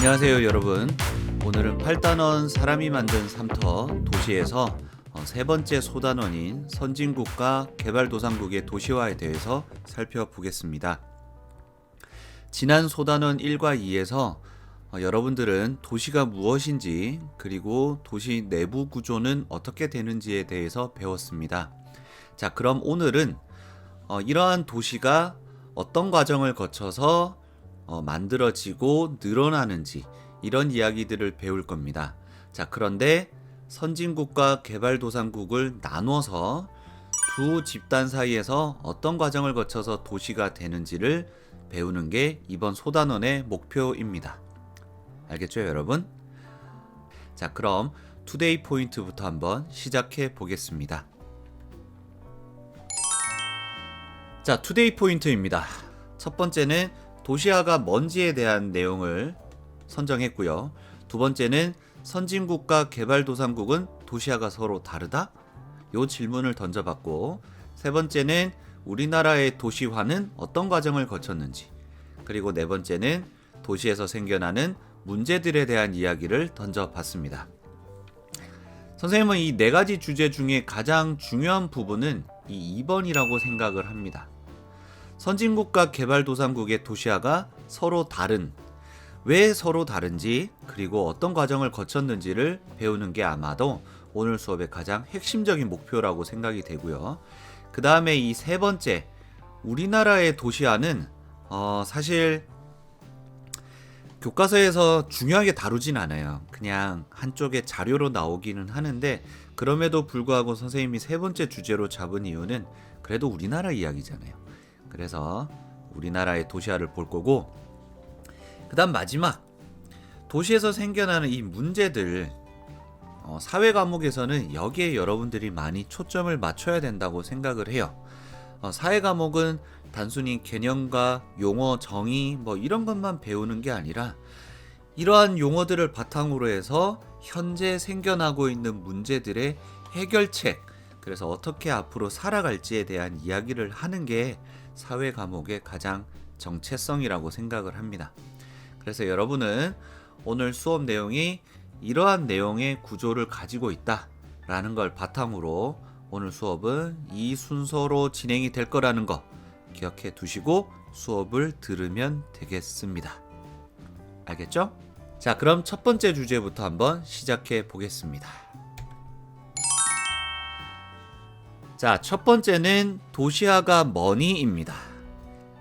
안녕하세요 여러분. 오늘은 8단원 사람이 만든 삼터 도시에서 세 번째 소단원인 선진국과 개발도상국의 도시화에 대해서 살펴보겠습니다. 지난 소단원 1과 2에서 여러분들은 도시가 무엇인지 그리고 도시 내부 구조는 어떻게 되는지에 대해서 배웠습니다. 자, 그럼 오늘은 이러한 도시가 어떤 과정을 거쳐서 만들어지고 늘어나는지 이런 이야기들을 배울 겁니다. 자, 그런데 선진국과 개발도상국을 나눠서 두 집단 사이에서 어떤 과정을 거쳐서 도시가 되는지를 배우는 게 이번 소단원의 목표입니다. 알겠죠, 여러분? 자, 그럼 투데이 포인트부터 한번 시작해 보겠습니다. 자, 투데이 포인트입니다. 첫 번째는 도시화가 뭔지에 대한 내용을 선정했고요. 두 번째는 선진국과 개발도상국은 도시화가 서로 다르다? 요 질문을 던져봤고, 세 번째는 우리나라의 도시화는 어떤 과정을 거쳤는지, 그리고 네 번째는 도시에서 생겨나는 문제들에 대한 이야기를 던져봤습니다. 선생님은 이 네 가지 주제 중에 가장 중요한 부분은 이 2번이라고 생각을 합니다. 선진국과 개발도상국의 도시화가 서로 다른, 왜 서로 다른지 그리고 어떤 과정을 거쳤는지를 배우는 게 아마도 오늘 수업의 가장 핵심적인 목표라고 생각이 되고요. 그 다음에 이 세 번째, 우리나라의 도시화는 사실 교과서에서 중요하게 다루진 않아요. 그냥 한쪽의 자료로 나오기는 하는데, 그럼에도 불구하고 선생님이 세 번째 주제로 잡은 이유는 그래도 우리나라 이야기잖아요. 그래서 우리나라의 도시화를 볼 거고, 그 다음 마지막, 도시에서 생겨나는 이 문제들, 사회 과목에서는 여기에 여러분들이 많이 초점을 맞춰야 된다고 생각을 해요. 사회 과목은 단순히 개념과 용어, 정의 이런 것만 배우는 게 아니라 이러한 용어들을 바탕으로 해서 현재 생겨나고 있는 문제들의 해결책, 그래서 어떻게 앞으로 살아갈지에 대한 이야기를 하는 게 사회 과목의 가장 정체성이라고 생각을 합니다. 그래서 여러분은 오늘 수업 내용이 이러한 내용의 구조를 가지고 있다라는 걸 바탕으로 오늘 수업은 이 순서로 진행이 될 거라는 거 기억해 두시고 수업을 들으면 되겠습니다. 알겠죠? 자, 그럼 첫 번째 주제부터 한번 시작해 보겠습니다. 자, 첫 번째는 도시화가 뭐니입니다.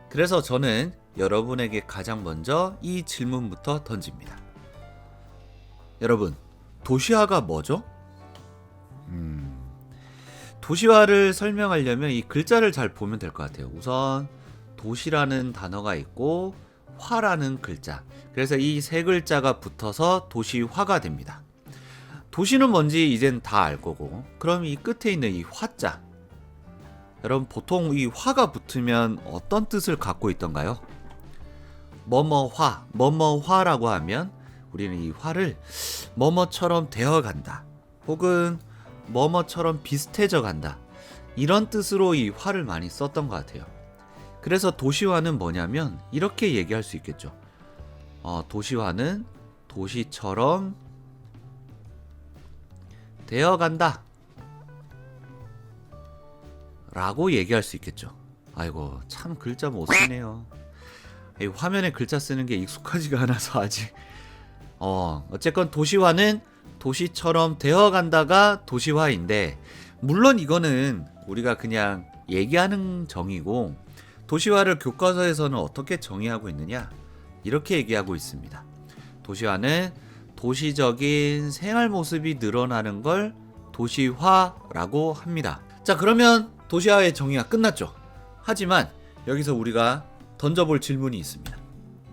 그래서 저는 여러분에게 가장 먼저 이 질문부터 던집니다. 여러분, 도시화가 뭐죠? 도시화를 설명하려면 이 글자를 잘 보면 될 것 같아요. 우선 도시라는 단어가 있고 화라는 글자, 그래서 이 세 글자가 붙어서 도시화가 됩니다. 도시는 뭔지 이젠 다 알 거고, 그럼 이 끝에 있는 이 화자, 여러분 보통 이 화가 붙으면 어떤 뜻을 갖고 있던가요? 뭐뭐화, 뭐뭐화라고 하면 우리는 이 화를 뭐뭐처럼 되어간다, 혹은 뭐뭐처럼 비슷해져 간다, 이런 뜻으로 이 화를 많이 썼던 것 같아요. 그래서 도시화는 뭐냐면 이렇게 얘기할 수 있겠죠. 도시화는 도시처럼 되어간다 라고 얘기할 수 있겠죠. 아이고, 참 글자 못 쓰네요. 이 화면에 글자 쓰는 게 익숙하지가 않아서 아직. 어쨌건 도시화는 도시처럼 되어간다가 도시화인데, 물론 이거는 우리가 그냥 얘기하는 정의고, 도시화를 교과서에서는 어떻게 정의하고 있느냐, 이렇게 얘기하고 있습니다. 도시화는 도시적인 생활 모습이 늘어나는 걸 도시화라고 합니다. 자, 그러면 도시화의 정의가 끝났죠. 하지만 여기서 우리가 던져볼 질문이 있습니다.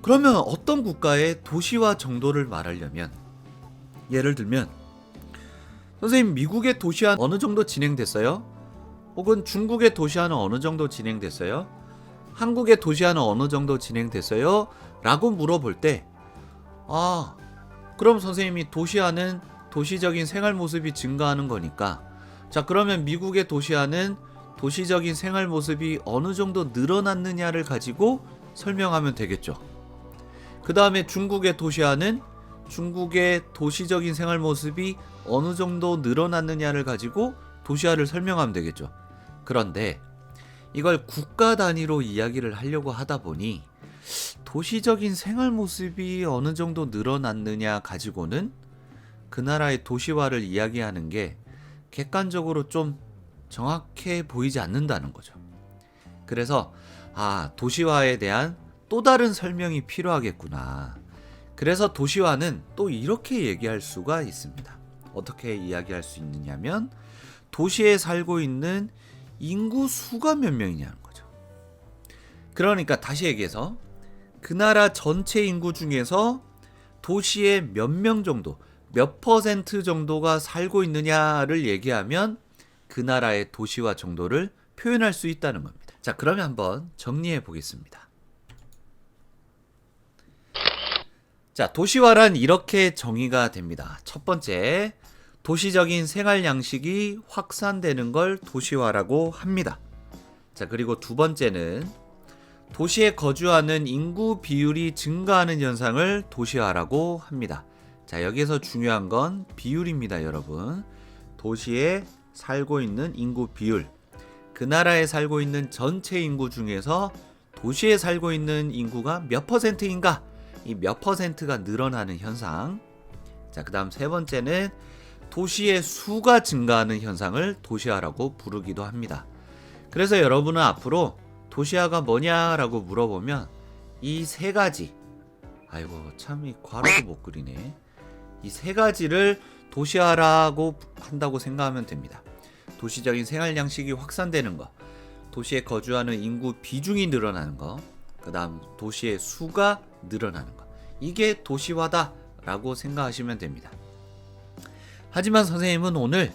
그러면 어떤 국가의 도시화 정도를 말하려면, 예를 들면 선생님, 미국의 도시화 어느 정도 진행됐어요? 혹은 중국의 도시화는 어느 정도 진행됐어요? 한국의 도시화는 어느 정도 진행됐어요? 라고 물어볼 때, 그럼 선생님이 도시화는 도시적인 생활 모습이 증가하는 거니까, 자, 그러면 미국의 도시화는 도시적인 생활 모습이 어느 정도 늘어났느냐를 가지고 설명하면 되겠죠. 그 다음에 중국의 도시화는 중국의 도시적인 생활 모습이 어느 정도 늘어났느냐를 가지고 도시화를 설명하면 되겠죠. 그런데 이걸 국가 단위로 이야기를 하려고 하다 보니 도시적인 생활 모습이 어느 정도 늘어났느냐 가지고는 그 나라의 도시화를 이야기하는 게 객관적으로 좀 정확해 보이지 않는다는 거죠. 그래서 도시화에 대한 또 다른 설명이 필요하겠구나. 그래서 도시화는 또 이렇게 얘기할 수가 있습니다. 어떻게 이야기할 수 있느냐면 도시에 살고 있는 인구 수가 몇 명이냐는 거죠. 그러니까 다시 얘기해서 그 나라 전체 인구 중에서 도시에 몇 명 정도, 몇 퍼센트 정도가 살고 있느냐를 얘기하면 그 나라의 도시화 정도를 표현할 수 있다는 겁니다. 자, 그러면 한번 정리해 보겠습니다. 자, 도시화란 이렇게 정의가 됩니다. 첫 번째, 도시적인 생활 양식이 확산되는 걸 도시화라고 합니다. 자, 그리고 두 번째는 도시에 거주하는 인구 비율이 증가하는 현상을 도시화라고 합니다. 자, 여기서 중요한 건 비율입니다, 여러분. 도시에 살고 있는 인구 비율. 그 나라에 살고 있는 전체 인구 중에서 도시에 살고 있는 인구가 몇 퍼센트인가? 이 몇 퍼센트가 늘어나는 현상. 자, 그 다음 세 번째는 도시의 수가 증가하는 현상을 도시화라고 부르기도 합니다. 그래서 여러분은 앞으로 도시화가 뭐냐라고 물어보면 이 세 가지, 아이고 참 이 괄호도 못 그리네. 이 세 가지를 도시화라고 한다고 생각하면 됩니다. 도시적인 생활 양식이 확산되는 거, 도시에 거주하는 인구 비중이 늘어나는 거, 그 다음 도시의 수가 늘어나는 거. 이게 도시화다라고 생각하시면 됩니다. 하지만 선생님은 오늘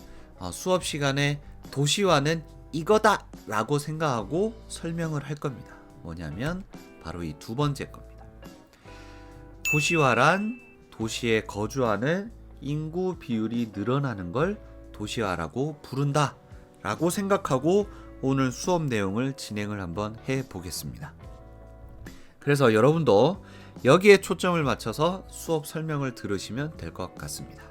수업 시간에 도시화는 이거다 라고 생각하고 설명을 할 겁니다. 뭐냐면 바로 이 두 번째 겁니다. 도시화란 도시에 거주하는 인구 비율이 늘어나는 걸 도시화라고 부른다 라고 생각하고 오늘 수업 내용을 진행을 한번 해 보겠습니다. 그래서 여러분도 여기에 초점을 맞춰서 수업 설명을 들으시면 될 것 같습니다.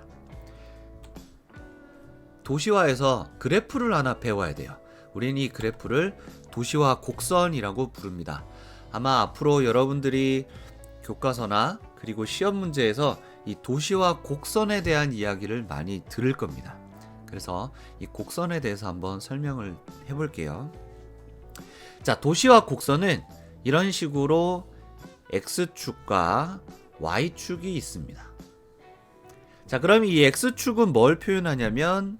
도시화에서 그래프를 하나 배워야 돼요. 우리는 이 그래프를 도시화 곡선이라고 부릅니다. 아마 앞으로 여러분들이 교과서나 그리고 시험 문제에서 이 도시화 곡선에 대한 이야기를 많이 들을 겁니다. 그래서 이 곡선에 대해서 한번 설명을 해볼게요. 자, 도시화 곡선은 이런 식으로 X축과 Y축이 있습니다. 자, 그럼 이 X축은 뭘 표현하냐면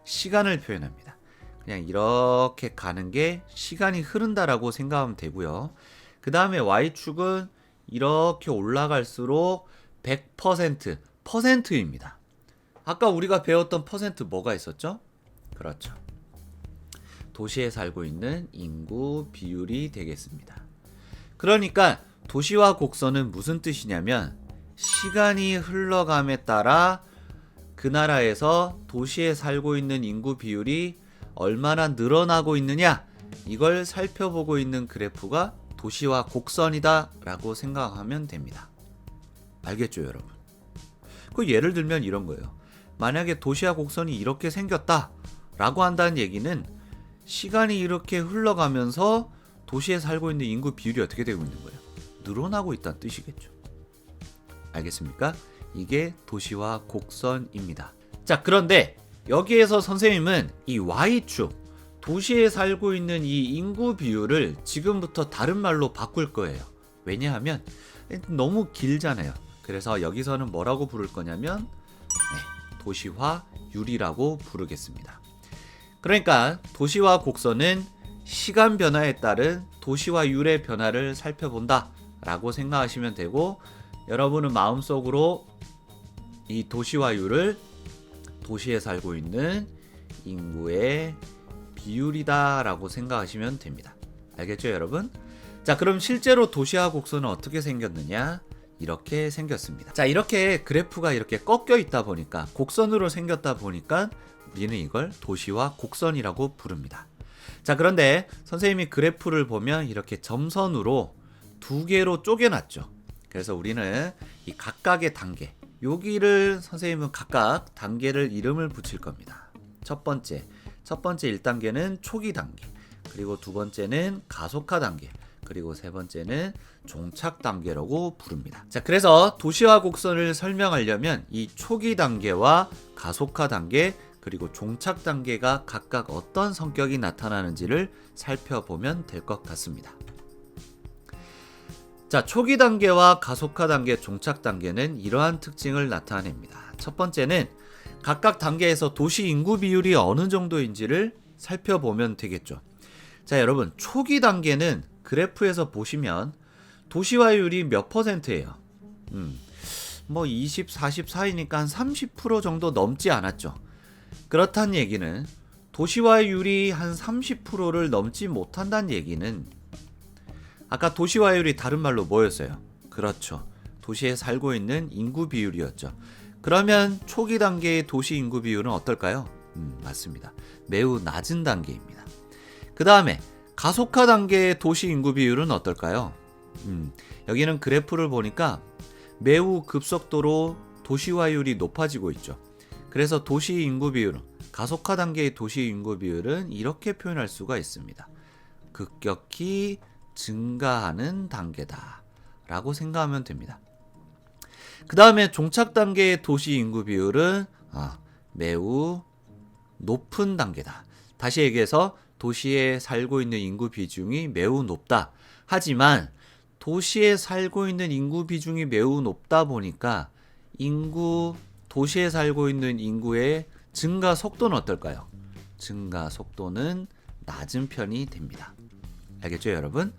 시간을 표현합니다. 그냥 이렇게 가는 게 시간이 흐른다라고 생각하면 되고요. 그 다음에 Y축은 이렇게 올라갈수록 100% 퍼센트입니다. 아까 우리가 배웠던 퍼센트 뭐가 있었죠? 그렇죠. 도시에 살고 있는 인구 비율이 되겠습니다. 그러니까 도시화 곡선은 무슨 뜻이냐면 시간이 흘러감에 따라 그 나라에서 도시에 살고 있는 인구 비율이 얼마나 늘어나고 있느냐, 이걸 살펴보고 있는 그래프가 도시화 곡선이다 라고 생각하면 됩니다. 알겠죠, 여러분? 그 예를 들면 이런 거예요. 만약에 도시화 곡선이 이렇게 생겼다 라고 한다는 얘기는 시간이 이렇게 흘러가면서 도시에 살고 있는 인구 비율이 어떻게 되고 있는 거예요? 늘어나고 있다는 뜻이겠죠. 알겠습니까? 이게 도시화 곡선입니다. 자, 그런데 여기에서 선생님은 이 Y축, 도시에 살고 있는 이 인구 비율을 지금부터 다른 말로 바꿀 거예요. 왜냐하면 너무 길잖아요. 그래서 여기서는 뭐라고 부를 거냐면 도시화율이라고 부르겠습니다. 그러니까 도시화 곡선은 시간 변화에 따른 도시화율의 변화를 살펴본다 라고 생각하시면 되고, 여러분은 마음속으로 이 도시화율을 도시에 살고 있는 인구의 비율이다 라고 생각하시면 됩니다. 알겠죠, 여러분? 자, 그럼 실제로 도시화 곡선은 어떻게 생겼느냐? 이렇게 생겼습니다. 자, 이렇게 그래프가 이렇게 꺾여 있다 보니까, 곡선으로 생겼다 보니까 우리는 이걸 도시화 곡선이라고 부릅니다. 자, 그런데 선생님이 그래프를 보면 이렇게 점선으로 두 개로 쪼개놨죠. 그래서 우리는 이 각각의 단계, 여기를 선생님은 각각 단계를 이름을 붙일 겁니다. 첫 번째 1단계는 초기 단계, 그리고 두 번째는 가속화 단계, 그리고 세 번째는 종착 단계라고 부릅니다. 자, 그래서 도시화 곡선을 설명하려면 이 초기 단계와 가속화 단계, 그리고 종착 단계가 각각 어떤 성격이 나타나는지를 살펴보면 될 것 같습니다. 자, 초기 단계와 가속화 단계, 종착 단계는 이러한 특징을 나타냅니다. 첫 번째는 각각 단계에서 도시 인구 비율이 어느 정도인지를 살펴보면 되겠죠. 자, 여러분, 초기 단계는 그래프에서 보시면 도시화율이 몇 %예요? 20, 40 사이니까 한 30% 정도 넘지 않았죠. 그렇다는 얘기는 도시화율이 한 30%를 넘지 못한다는 얘기는 아까 도시화율이 다른 말로 뭐였어요? 그렇죠. 도시에 살고 있는 인구 비율이었죠. 그러면 초기 단계의 도시 인구 비율은 어떨까요? 맞습니다. 매우 낮은 단계입니다. 그 다음에 가속화 단계의 도시 인구 비율은 어떨까요? 여기는 그래프를 보니까 매우 급속도로 도시화율이 높아지고 있죠. 그래서 도시 인구 비율, 가속화 단계의 도시 인구 비율은 이렇게 표현할 수가 있습니다. 급격히 증가하는 단계다 라고 생각하면 됩니다. 그 다음에 종착 단계의 도시 인구 비율은 매우 높은 단계다. 다시 얘기해서 도시에 살고 있는 인구 비중이 매우 높다. 하지만 도시에 살고 있는 인구 비중이 매우 높다 보니까 도시에 살고 있는 인구의 증가 속도는 어떨까요? 증가 속도는 낮은 편이 됩니다. 알겠죠, 여러분?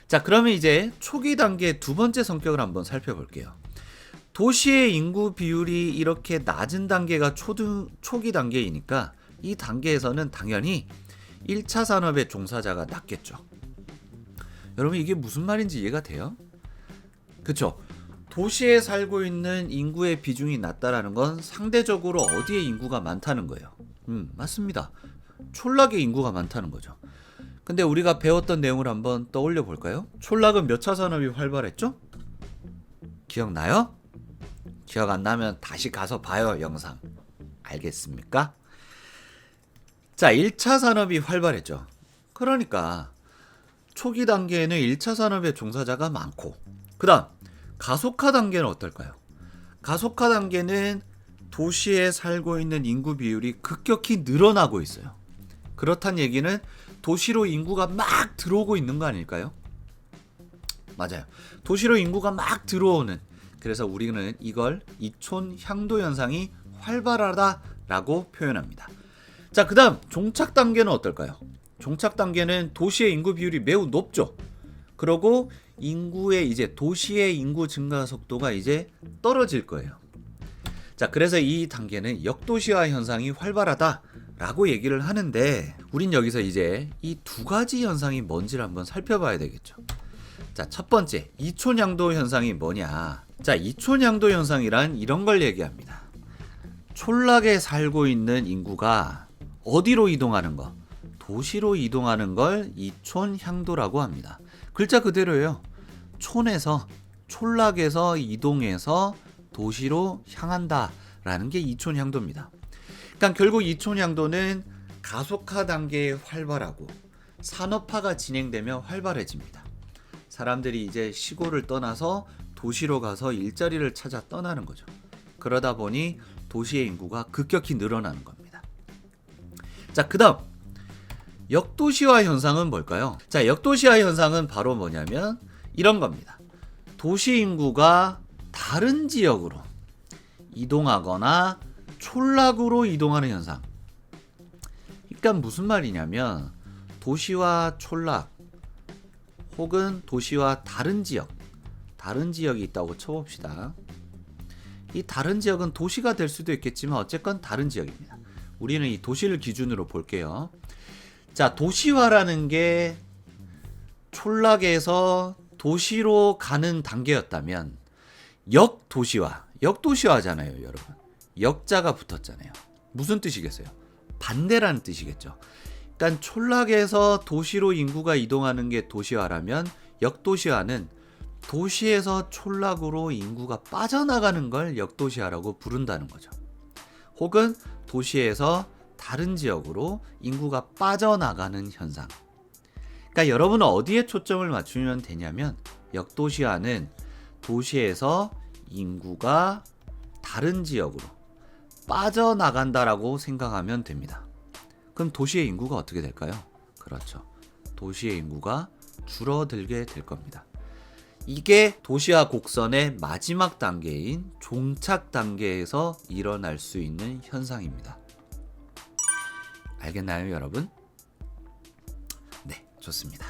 자, 그러면 이제 초기 단계 두 번째 성격을 한번 살펴볼게요. 도시의 인구 비율이 이렇게 낮은 단계가 초기 단계이니까 이 단계에서는 당연히 1차 산업의 종사자가 낮겠죠. 여러분, 이게 무슨 말인지 이해가 돼요? 그쵸? 도시에 살고 있는 인구의 비중이 낮다라는 건 상대적으로 어디에 인구가 많다는 거예요. 맞습니다. 촌락의 인구가 많다는 거죠. 근데 우리가 배웠던 내용을 한번 떠올려 볼까요? 촌락은 몇 차 산업이 활발했죠? 기억나요? 기억 안 나면 다시 가서 봐요, 영상. 알겠습니까? 자, 1차 산업이 활발했죠. 그러니까 초기 단계에는 1차 산업의 종사자가 많고, 그 다음 가속화 단계는 어떨까요? 가속화 단계는 도시에 살고 있는 인구 비율이 급격히 늘어나고 있어요. 그렇다는 얘기는 도시로 인구가 막 들어오고 있는 거 아닐까요? 맞아요. 도시로 인구가 막 들어오는, 그래서 우리는 이걸 이촌 향도 현상이 활발하다라고 표현합니다. 자, 그 다음 종착 단계는 어떨까요? 종착 단계는 도시의 인구 비율이 매우 높죠. 그러고 도시의 인구 증가 속도가 이제 떨어질 거예요. 자, 그래서 이 단계는 역도시화 현상이 활발하다라고 얘기를 하는데, 우린 여기서 이제 이 두 가지 현상이 뭔지를 한번 살펴봐야 되겠죠. 자, 첫 번째, 이촌양도 현상이 뭐냐? 자, 이촌양도 현상이란 이런 걸 얘기합니다. 촌락에 살고 있는 인구가 어디로 이동하는 거? 도시로 이동하는 걸 이촌향도라고 합니다. 글자 그대로예요. 촌락에서 이동해서 도시로 향한다라는 게 이촌향도입니다. 그러니까 결국 이촌향도는 가속화 단계에 활발하고 산업화가 진행되며 활발해집니다. 사람들이 이제 시골을 떠나서 도시로 가서 일자리를 찾아 떠나는 거죠. 그러다 보니 도시의 인구가 급격히 늘어나는 겁니다. 자, 그 다음 역도시화 현상은 뭘까요? 자, 역도시화 현상은 바로 뭐냐면 이런 겁니다. 도시 인구가 다른 지역으로 이동하거나 촌락으로 이동하는 현상. 그러니까 무슨 말이냐면 도시와 촌락 혹은 도시와 다른 지역이 있다고 쳐봅시다. 이 다른 지역은 도시가 될 수도 있겠지만 어쨌건 다른 지역입니다. 우리는 이 도시를 기준으로 볼게요. 자, 도시화라는 게 촌락에서 도시로 가는 단계였다면 역도시화잖아요, 여러분. 역자가 붙었잖아요. 무슨 뜻이겠어요? 반대라는 뜻이겠죠. 그러니까 촌락에서 도시로 인구가 이동하는 게 도시화라면 역도시화는 도시에서 촌락으로 인구가 빠져나가는 걸 역도시화라고 부른다는 거죠. 혹은 도시에서 다른 지역으로 인구가 빠져나가는 현상. 그러니까 여러분은 어디에 초점을 맞추면 되냐면 역도시화는 도시에서 인구가 다른 지역으로 빠져나간다라고 생각하면 됩니다. 그럼 도시의 인구가 어떻게 될까요? 그렇죠. 도시의 인구가 줄어들게 될 겁니다. 이게 도시화 곡선의 마지막 단계인 종착 단계에서 일어날 수 있는 현상입니다. 알겠나요, 여러분? 네, 좋습니다.